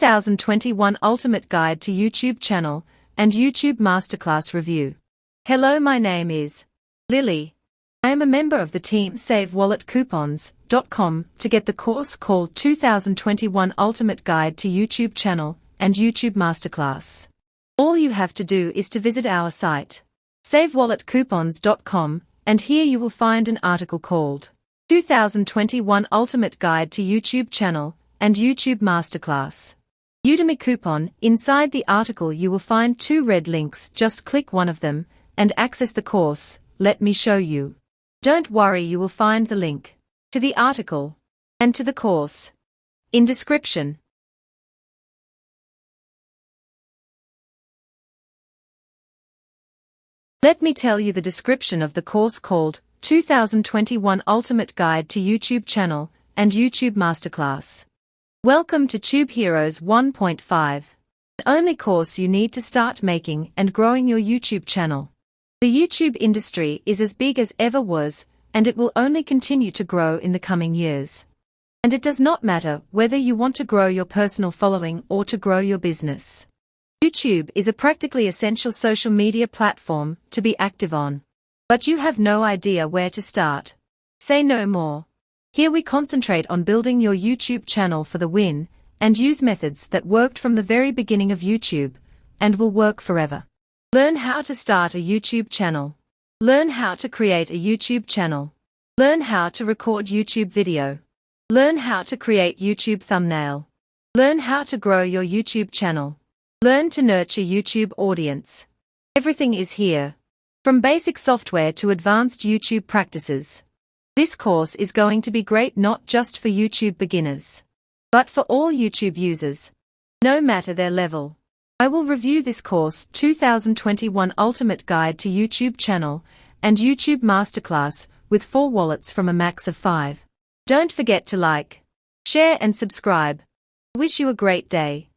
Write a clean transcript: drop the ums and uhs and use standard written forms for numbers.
2021 Ultimate Guide to YouTube Channel and YouTube Masterclass Review. Hello, my name is Lily. I am a member of the team SaveWalletCoupons.com to get the course called 2021 Ultimate Guide to YouTube Channel and YouTube Masterclass. All you have to do is to visit our site, SaveWalletCoupons.com, and here you will find an article called 2021 Ultimate Guide to YouTube Channel and YouTube Masterclass. Udemy coupon. Inside the article you will find two red links. Just click one of them and access the course. Let me show you. Don't worry, you will find the link to the article and to the course in description. Let me tell you the description of the course called 2021 Ultimate Guide to YouTube Channel and YouTube Masterclass. Welcome to Tube Heroes 1.5, the only course you need to start making and growing your YouTube channel. The YouTube industry is as big as ever was, and it will only continue to grow in the coming years. And it does not matter whether you want to grow your personal following or to grow your business. YouTube is a practically essential social media platform to be active on. But you have no idea where to start. Say no more. Here we concentrate on building your YouTube channel for the win, and use methods that worked from the very beginning of YouTube, and will work forever. Learn how to start a YouTube channel. Learn how to create a YouTube channel. Learn how to record YouTube video. Learn how to create YouTube thumbnail. Learn how to grow your YouTube channel. Learn to nurture YouTube audience. Everything is here. From basic software to advanced YouTube practices. This course is going to be great not just for YouTube beginners, but for all YouTube users, no matter their level. I will review this course 2021 Ultimate Guide to YouTube Channel and YouTube Masterclass with 4 wallets from a max of 5. Don't forget to like, share and subscribe. Wish you a great day.